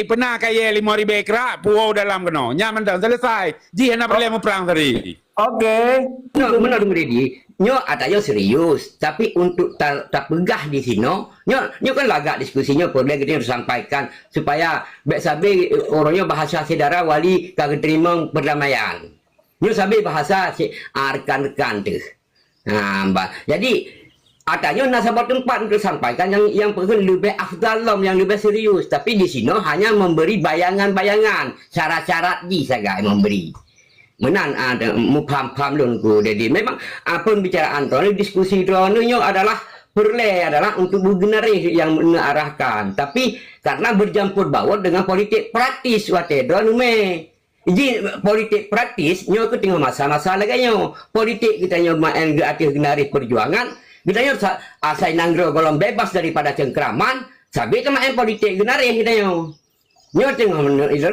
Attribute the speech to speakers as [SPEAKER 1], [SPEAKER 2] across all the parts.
[SPEAKER 1] pernah kaya 5,000 ekrak puau dalam kena. Nya mentang selesai. Ji hendak boleh perang tadi.
[SPEAKER 2] Okey.
[SPEAKER 3] Benar Muridi. Nyo adanya serius, tapi untuk tak pegah di sini, nyo kan lagak diskusinya boleh kita sampaikan supaya baik sabi orangnya bahasa saudara wali kagak terima perdamaian. Nyo sabi bahasa si rekan-rekan tu. Mbak. Jadi adanya nasabah tempat untuk sampaikan yang lebih afdalam, yang lebih serius. Tapi di sini hanya memberi bayangan-bayangan, syarat-syarat di saja memberi. Menan ada paham lunku. Jadi memang pembicaraan tu, diskusi tu adalah adalah untuk generasi yang mengarahkan. Tapi karena bercampur baur dengan politik praktis wate do nume. Jadi politik praktis nyo ke tengok masa-masa lagi nyo. Politik kita nyo main ke atas generasi perjuangan. Kita nyo asai nanggro golong bebas daripada cengkraman. Sabi ke main politik generasi kita nyo. Nyo tengok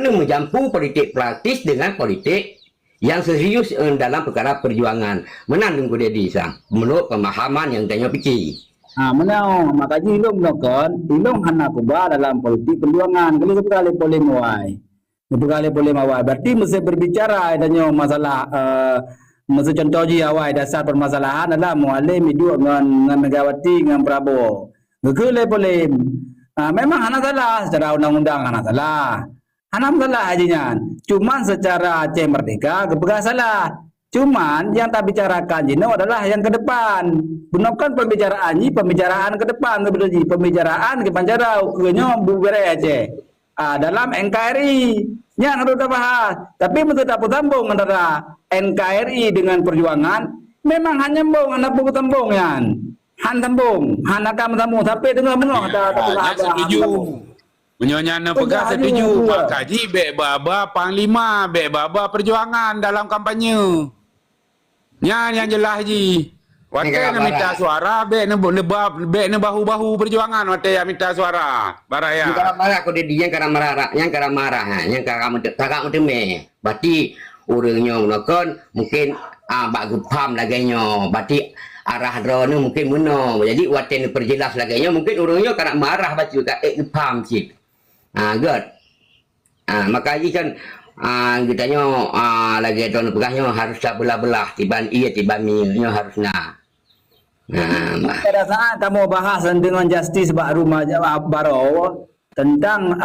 [SPEAKER 3] menjampu politik praktis dengan politik yang serius dalam perkara perjuangan. Menandung ku dedi sang menurut pemahaman yang tanya fikir.
[SPEAKER 2] Menang makanya ilung nokon, ilung hana kuba dalam politik perjuangan. Kali boleh muai. Kali boleh mawai. Berarti mesti berbicara adanya masalah mesti contoh je awal dasar permasalahan adalah mualim hidup dengan Megawati dengan Prabowo. Kali boleh memang hana salah secara undang-undang hana salah. Hanam salah ajinya. Cuman secara Aceh Merdeka kepegah salah. Cuman yang tak bicarakan jino adalah yang ke depan. Gunakan pembicaraan ke depan. Pembicaraan ke Pancarau. Kenyo bubere Aceh. Dalam NKRI. Yang harus kita bahas. Tapi betul tak sambung antara NKRI dengan perjuangan. Memang hanya sambung. Anak buku sambung yan. Han sambung. Han akan sambung. Tapi dengan menang.
[SPEAKER 1] Setuju. Menyonya pegah setuju. Kaji bek baba panglima, bek baba perjuangan dalam kampanye. Yang jelas ji. Waktu nak minta suara, bek ne bahu-bahu perjuangan waktu yang minta suara. Baraya.
[SPEAKER 3] Yang marah kau dia yang marah, yang tak me. Berarti orangnya melakukan mungkin bak gupam laganya. Berarti arah drone mungkin muno. Jadi waktu perjelas laganya mungkin orangnya karena marah baca tak gupam sih. Good. Makanya kan kita lagi tahun pegahnya harus tak belah-belah tiban iya tiban minyo harus nak.
[SPEAKER 2] Pada saat kamu bahas dengan Justice Bak Rumah Baro tentang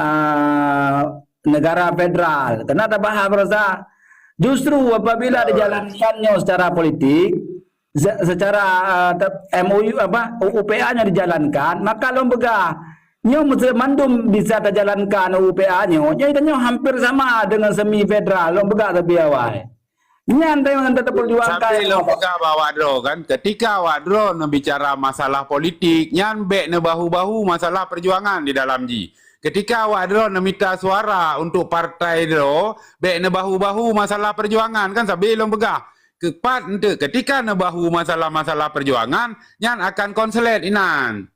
[SPEAKER 2] negara federal, kenapa bahas berasa? Justru apabila dijalankannya secara politik, secara MOU UPA-nya dijalankan, maka lembaga nyo mandum bisa terjalankan UPA-nya. Nyo hampir sama dengan semi federal lembaga tapi awal. Nyan dengan tetap perjuangkan.
[SPEAKER 1] Sampai lembaga bawa dro kan. Ketika wadro bicara masalah politik, nyan bek ne bahu-bahu masalah perjuangan di dalam ji. Ketika wadro minta suara untuk partai dro, bek ne bahu-bahu masalah perjuangan kan sampai lembaga. Ketika ne bahu masalah-masalah perjuangan, nyan akan konselet inan.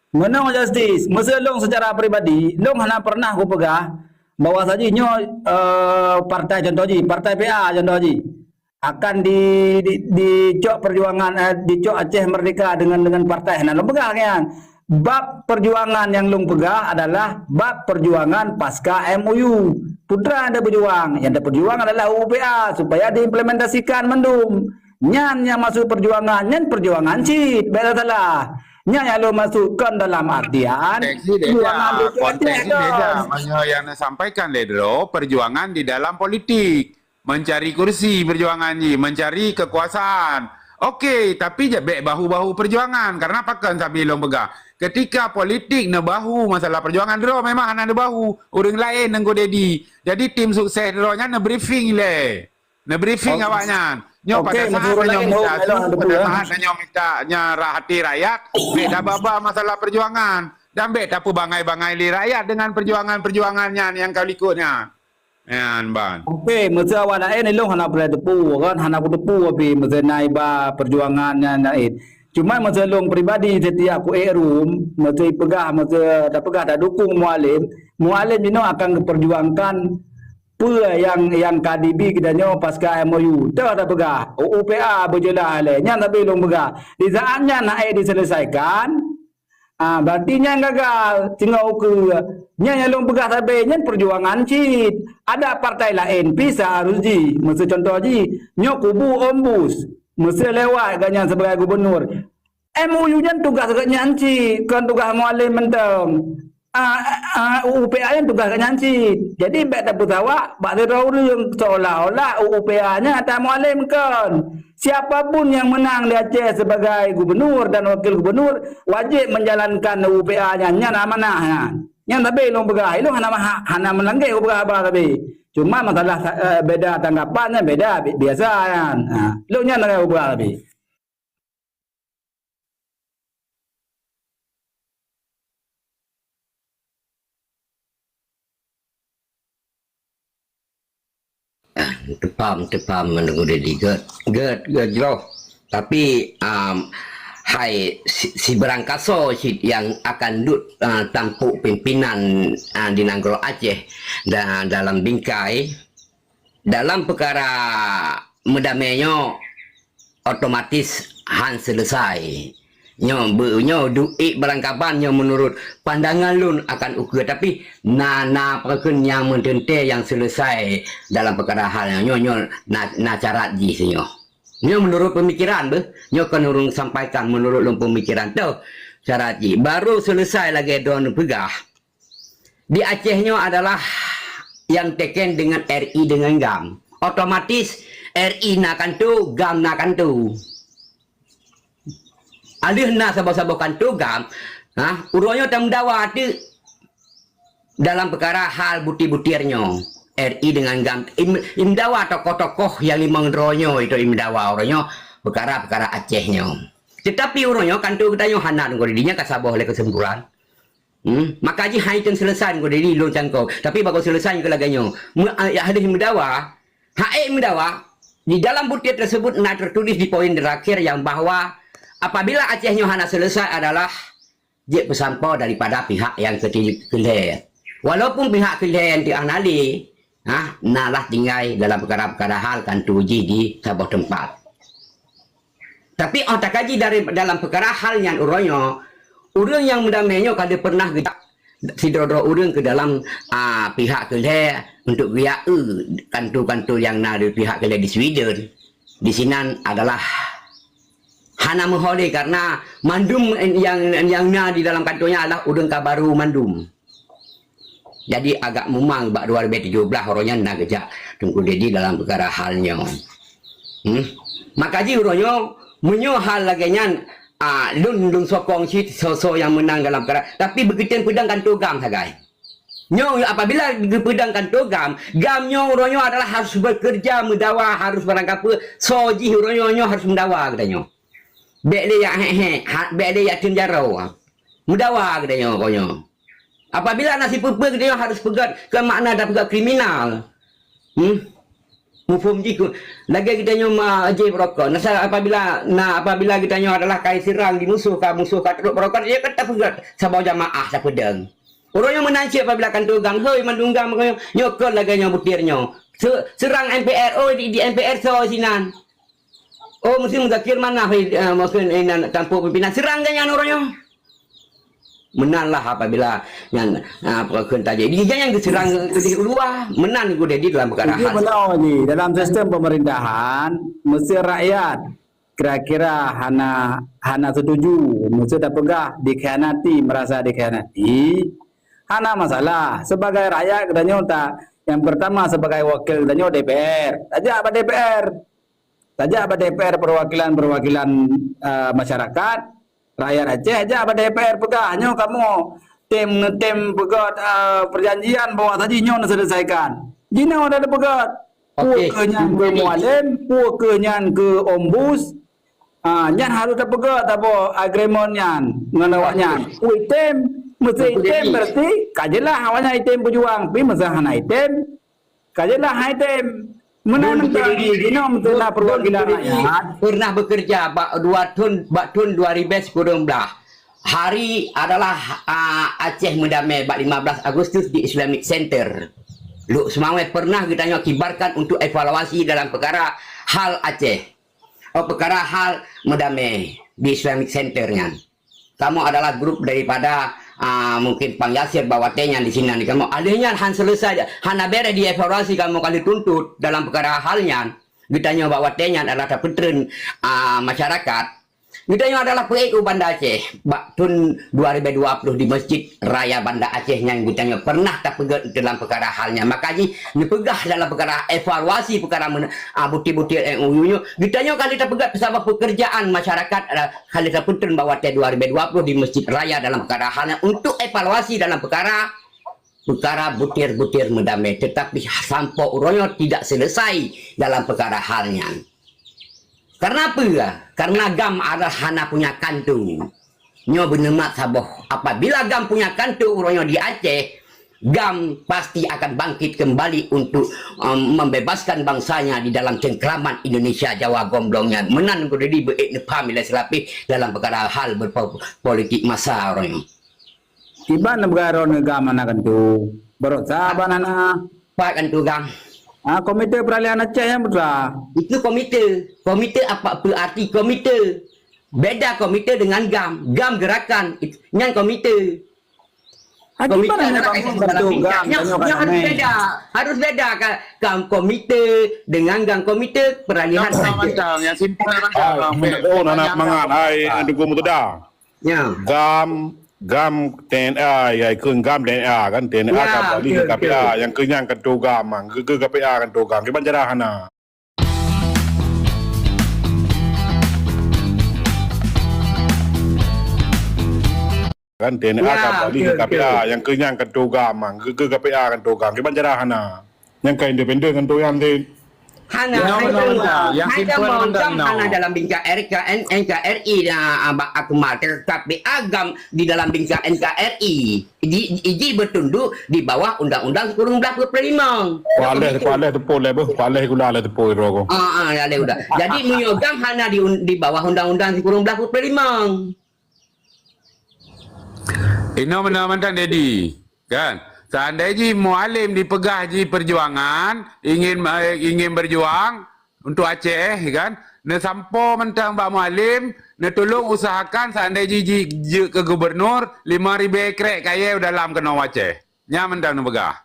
[SPEAKER 2] Menang Justice, masa long secara peribadi, long hana pernah aku pegah bahwa saja nyo partai contoh ji, partai PA contoh ji akan di cok perjuangan di cok Aceh Merdeka dengan partai hana long pegah kan. Bab perjuangan yang long pegah adalah bab perjuangan pasca MOU. Putra ada berjuang, yang ada berjuang adalah UPA supaya diimplementasikan mendum. Nyan yang masuk perjuangan, nyan perjuangan cit, beda salah. Nya lo masukkan dalam artian
[SPEAKER 1] konteks beda. Yang disampaikan Ledro, perjuangan di dalam politik, mencari kursi perjuangan ni, mencari kekuasaan. Okey, tapi bek bahu-bahu perjuangan karena pakan sambil lembaga. Ketika politik ne bahu masalah perjuangan dro memang ana ne bahu, orang lain nengko dedi. Jadi tim sukses dro nya ne briefing le. Ne briefing awaknya. Nyo pada saat nyo minta nyarah hati rakyat, beda baba masalah perjuangan dan beda pu bangai-bangai li rakyat dengan perjuangan-perjuangannya yang kau ikutnya. Yan ban.
[SPEAKER 2] Okey, masa awak naik ni long hana boleh tepu kan, hana aku tepu tapi masa naik ba perjuangannya naik. Cuma masa long pribadi setiap aku room, masa pegah, masa tak pegah tak dukung mualim ini akan perjuangkan yang KDB kita nyo pasca MOU dah pegah UPA berjelas le nya tapi long pegah di saatnya naik diselesaikan Berarti nya gagal. Tinggal ukur. Nya yang long pegah sampai nya perjuangan cit. Ada partai lain bisa harus ji. Mesti contoh ji. Nya kubu ombus. Mesti lewat ganyan sebagai gubernur. MOU nya tugas ke nyanci. Kan tugas mualim menteng. UPA nya tugas ke nyanci. Jadi baik tak pesawat. Bak orang seolah-olah UPA nya tak mualim kan. Siapapun yang menang di Aceh sebagai gubernur dan wakil gubernur wajib menjalankan UPA-nya nya mana nya tapi long begah itu hana melanggar UPA apa tapi cuma masalah beda tanggapannya beda biasa kan lu nya melanggar UPA tapi
[SPEAKER 3] Tepam menunggu dedi get jauh. Tapi hai si Berangkaso yang akan tampuk pimpinan di Nanggro Aceh dan dalam bingkai dalam perkara medamenyo otomatis han selesai. Nyo duit berangkapan nyo menurut pandangan lun akan ukur tapi nana perken yang mentente yang selesai dalam perkara hal nyo na cara ji senyo nyo menurut pemikiran nyo kan urung sampaikan menurut lun pemikiran tu cara ji baru selesai lagi don pegah di Aceh nyo adalah yang teken dengan RI dengan GAM otomatis RI nakan tu GAM nakan tu alih na sabah-sabah kantu gam uronyo tam dawa tu dalam perkara hal butir-butirnya RI dengan gam imdawa tokoh-tokoh yang limang ronyo itu imdawa uronyo perkara-perkara Acehnya tetapi uronyo kantu kita nyo hanan ko didinya kasabah oleh kesimpulan maka ji haiten selesai ko didi lo cangko tapi bagus selesai ko laganyo hadis imdawa imdawa di dalam butir tersebut na tertulis di poin terakhir yang bahwa apabila Aceh Nyohana selesai adalah je pesampau daripada pihak yang ketiga. Walaupun pihak ketiga yang dianali, nalah tinggal dalam perkara-perkara hal kan tuji di sebuah tempat. Tapi otak kaji dari dalam perkara hal yang uronyo, urang yang mendamenyo kada pernah kita sidro urang ke dalam pihak ketiga untuk biaya kantu-kantu yang dari pihak ketiga di Sweden. Di sini adalah hana mengholi karena mandum yang di dalam kantornya adalah udang kabaru mandum. Jadi agak memang bak 2017 orangnya nak gejak tunggu dedi dalam perkara halnya. Maka ji orangnya menyo hal laginya lun sokong si sosok yang menang dalam perkara tapi begitu pedang kantor gam sagai. Nyo apabila pedang kantor gam nyo orangnya adalah harus bekerja mendawa harus berangkap soji orangnya harus mendawa katanya. Bek dia bek dia cenjarau. Mudawa katanya konyo. Apabila nasi pepek dia harus pegat ke makna dah pegat kriminal. Mufum jiku. Lagi kita nyo aje rokok. Nasa apabila kita nyo adalah kai serang di musuh ka teruk rokok dia kata pegat sabau jamaah sa pedang. Orang yang menanci apabila kan tugang hoi mandunggam konyo nyokol lagi nyo butirnyo. Serang MPR di MPR so sinan. Oh mesti muzakir mana mungkin tampuk pimpinan serang ganyan orangnya menanlah apabila yang kenta jadi dia yang diserang ke luar menan gue di dalam perkara hal
[SPEAKER 2] ini dalam sistem pemerintahan mesti rakyat kira-kira hana setuju mesti tak pegah dikhianati merasa dikhianati hana masalah sebagai rakyat katanya tak yang pertama sebagai wakil katanya DPR aja apa DPR saja apa DPR perwakilan masyarakat rakyat Aceh aja apa DPR pegahnya kamu tim pegat perjanjian bahwa tadi nyon selesaikan jina ada pegat pukenyan ke mualim pukenyan ke ombus nyan harus ada pegat apa agreement nyan nganawaknya item mesti item berarti kajelah awalnya item pejuang pi mesti hana item kajelah item menang
[SPEAKER 3] pernah bekerja bak 2 tahun 2019 hari adalah Aceh Mendamai bak 15 Agustus di Islamic Center lu semawet pernah kita kibarkan untuk evaluasi dalam perkara hal Aceh perkara hal Mendamai di Islamic Center nya kamu adalah grup daripada mungkin Bang Yasir Bawatenya di sini kamu adanya han selesai hana bere dievaluasi kamu kali tuntut dalam perkara halnya ditanya Bawatenya adalah petren masyarakat. Ditanya adalah PU Banda Aceh tahun 2020 di Masjid Raya Banda Aceh yang ditanya pernah tak pegat dalam perkara halnya. Makanya dipegah dalam perkara evaluasi perkara bukti-bukti MOU-nya. Ditanya kali tak pegat bersama pekerjaan masyarakat kali tak petren Bawatenya 2020 di Masjid Raya dalam perkara halnya untuk evaluasi dalam perkara butir-butir mendamai. Tetapi sampai uronyo tidak selesai dalam perkara halnya. Karena apa ya? Karena gam adalah hana punya kantung. Nyo benemat saboh. Apabila gam punya kantung uronyo di Aceh, gam pasti akan bangkit kembali untuk membebaskan bangsanya di dalam cengkraman Indonesia Jawa gomblongnya. Menan kudu di beik nepamile selapi dalam perkara hal berpolitik masa uronyo.
[SPEAKER 2] Iba negara negama nak tu. Berota banana.
[SPEAKER 3] Pak kan tu gam.
[SPEAKER 2] Komite peralihan Aceh yang betul.
[SPEAKER 3] Itu komite apa berarti komite? Beda komite dengan GAM. GAM gerakan, yang komite. Komite harus beda GAM komite dengan GAM komite peralihan
[SPEAKER 1] Aceh. Yang simpel
[SPEAKER 4] anak mangat ai dukung muda.
[SPEAKER 3] Ya.
[SPEAKER 4] Gam TNA ya ikut gam TNA kan TNA kan balik ke KPA yang kenyang kan tu gam ke KPA kan tu gam di Banjarahana kan TNA kan balik ke KPA yang kenyang kan tu gam ke KPA kan tu gam di Banjarahana yang ke independen kan tu yang
[SPEAKER 3] Hana dalam bingkai NKRI aku mater tapi agam di dalam bingkai NKRI iji bertunduk di bawah undang-undang kurung 45.
[SPEAKER 4] Paleh tepul paleh gula le tepul roko.
[SPEAKER 3] Ya udah. Jadi menyogam hana di bawah undang-undang kurung 45.
[SPEAKER 1] Ini mana Dedi, kan? Seandainya Mualim dipegah di perjuangan, ingin berjuang untuk Aceh, kan? Ne sampo mentang Mbak Mualim, ne tolong usahakan seandainya ke gubernur 5,000 ekor kaya dalam kena Aceh. Nya mentang ne pegah.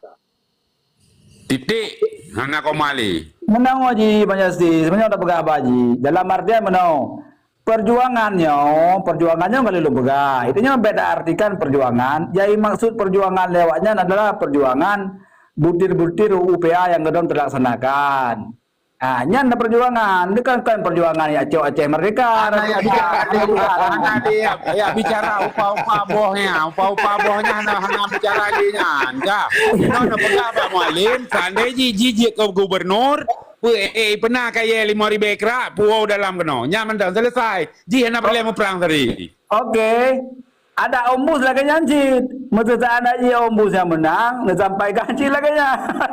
[SPEAKER 1] Titik anak Komali.
[SPEAKER 2] Menang Haji Panjasti, sebenarnya udah pegah Haji. Dalam artian menang. Perjuangannya kali lu pegah. Itunya beda artikan perjuangan. Jadi maksud perjuangan lewatnya adalah perjuangan butir-butir UPA yang gedong terlaksanakan. Nyan ada perjuangan. Itu kan perjuangan ya Aceh Merdeka.
[SPEAKER 1] Ya bicara upah-upah bohnya hana bicara dia enggak. Nó pegah Pak Mualim, seandainya jijik ke gubernur pernah kaya 5,000 ekor puau dalam kena. Nyaman dah selesai. Ji hendak perlu perang tadi.
[SPEAKER 2] Okey. Ada ombus lagi nyancit. Masa tak ada ombus yang menang, nak sampai gaji lagi nyan.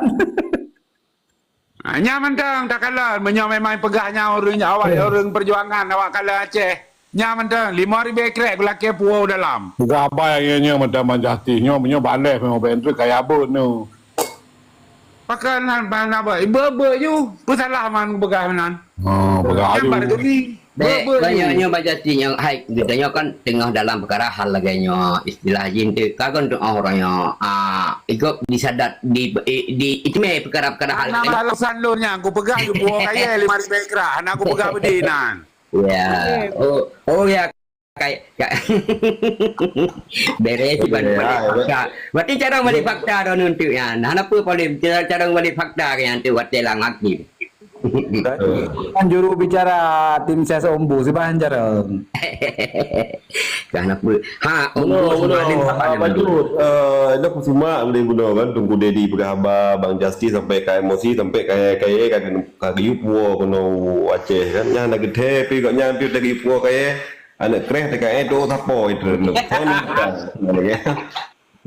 [SPEAKER 1] Nyaman dah tak kalah. Menyo memang pegahnya orang perjuangan awak kalah Aceh. Nyaman dah 5,000 ekor belakang puau dalam.
[SPEAKER 4] Bukan apa yang nyo macam Manjati nyo baleh memang bentuk kaya abun tu.
[SPEAKER 1] Pakai bahan apa? Berber je. Pesalah man begah menan.
[SPEAKER 4] Begah je.
[SPEAKER 1] Nampak tu ni. Berber je.
[SPEAKER 3] Banyaknya bajatin yang hai ditanya kan tengah dalam perkara hal laganya istilah jin tu kan orangnya ikut disadat di itu perkara-perkara hal.
[SPEAKER 1] Nama alasan lu nya aku pegah tu buah kaya 5,000 ekor. Anak aku pegah bedinan.
[SPEAKER 3] Ya. Oh ya kayak beres balik fakta. Berarti cara balik fakta dah untuk ya. Apa boleh cara balik fakta yang tu buat telang aktif.
[SPEAKER 2] Kan juru bicara tim ses ombu si bahan jarang.
[SPEAKER 3] Kenapa?
[SPEAKER 5] Bajut. Nak semua boleh guna kan tunggu Dedi berhabar Bang Justice sampai ke emosi sampai kaya kan yupo kono Aceh kan nya nak gede pi kok nya pi lagi yupo kaya anak kreh dekat itu tapo itu loh.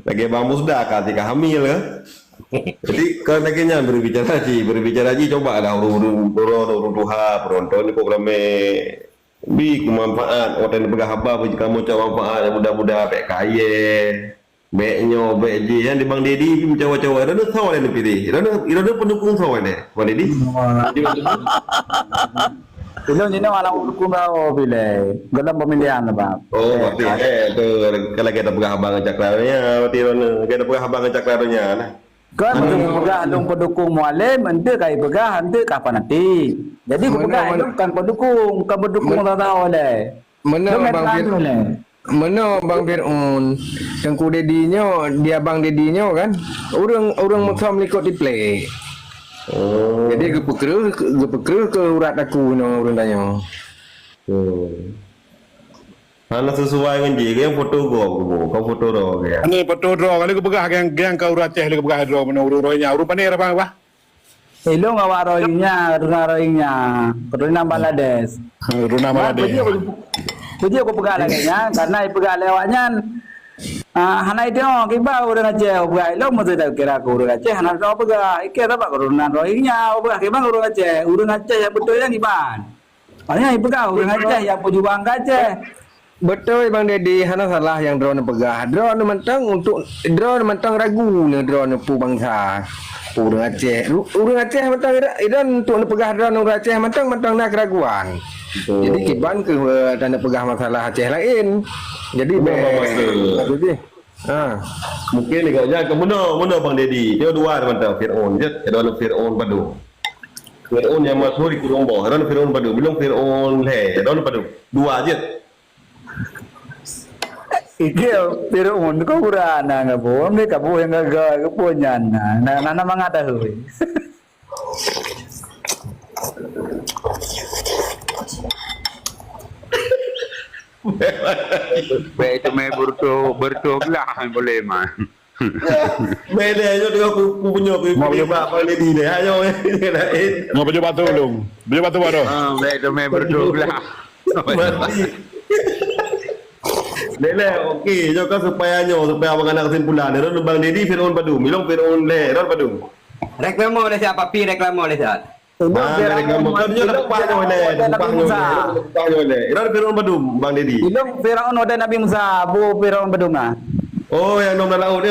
[SPEAKER 5] Lagi Bang Musda ketika hamil kan. Jadi kan lagi nya berbicara ji coba lah urun tuha penonton ni program bi manfaat orang pegang haba bagi kamu cak manfaat mudah-mudah baik kaya baiknya baik ji yang di Bang Dedi mencawa-cawa ada tahu ada pilih ada pendukung tahu ada Bang Dedi
[SPEAKER 2] Ilong ni orang hukum tahu pilih dalam pemilihan bang.
[SPEAKER 5] Oh, berarti tu kalau kita pegang abang caklarnya, berarti kita pegang abang caklarnya nah.
[SPEAKER 2] Kan pegang dong pendukung mualim, ente kai pegang, ente kapan nanti. Jadi pegang itu kan pendukung tak tahu oleh.
[SPEAKER 6] Mana Bang Fir'aun yang ku dedinya dia Bang dedinya kan orang Muslim ikut di play.
[SPEAKER 5] Oh.
[SPEAKER 6] Jadi gepekre ke urat aku no orang tanya.
[SPEAKER 5] Anak sesuai dengan je yang foto kau foto ro ya.
[SPEAKER 4] Ani foto draw kali ku pegah yang kau Aceh kali ku pegah draw mana urut-urutnya. Urut mana apa?
[SPEAKER 2] Ilong awak roingnya, kedua Bangladesh.
[SPEAKER 4] Urut nama ada.
[SPEAKER 2] Puji aku pegang laganya karena pegang lewatnya. Hana itu kiba orang Aceh, pegang ilong mesti tak kira aku orang Aceh. Hana itu pegang, kira apa kerunan roingnya, pegang kiba orang Aceh yang betul yang iban. Makanya pegang orang Aceh yang puju bangga Aceh.
[SPEAKER 6] Betul Bang Dedi, hana salah yang drone pegah. Drone mentang ragu ne drone pu bangsa. Orang Aceh mentang idan untuk pegah drone orang Aceh mentang nak keraguan. Jadi kiban ke tanda pegah masalah Aceh lain. Jadi jadi
[SPEAKER 5] Mungkin ni kau jangan mana Bang Dedi. Dia dua mantap Fir'aun je, ada Fir'aun padu. Fir'aun yang masyhur di Kurombo, ada Fir'aun padu, belum Fir'aun ada padu. Dua je.
[SPEAKER 2] Iki Fir'aun ko kurana nga po, may kapo yang gaga po niyan na mga tahu.
[SPEAKER 1] Baik itu main bertuah boleh mah.
[SPEAKER 5] Beda aja dengan aku punya Bang Dedi deh. Ayo
[SPEAKER 4] Mau baju batu belum? Baju batu baru.
[SPEAKER 1] Baik itu main bertuah.
[SPEAKER 5] Lele, okey, jauh supaya abang anak kesimpulan. Ron Bang Dedi Fir'aun padu, milong Fir'aun ron padu.
[SPEAKER 3] Reklamo oleh siapa? Reklamo oleh siapa?
[SPEAKER 5] Bang kamu kan dia dapatnya oleh. Ron Fir'aun padu Bang Dedi.
[SPEAKER 2] Ilong Fir'aun ada Nabi Musa, bu Fir'aun bedunga.
[SPEAKER 5] Oh, yang nom dalam laut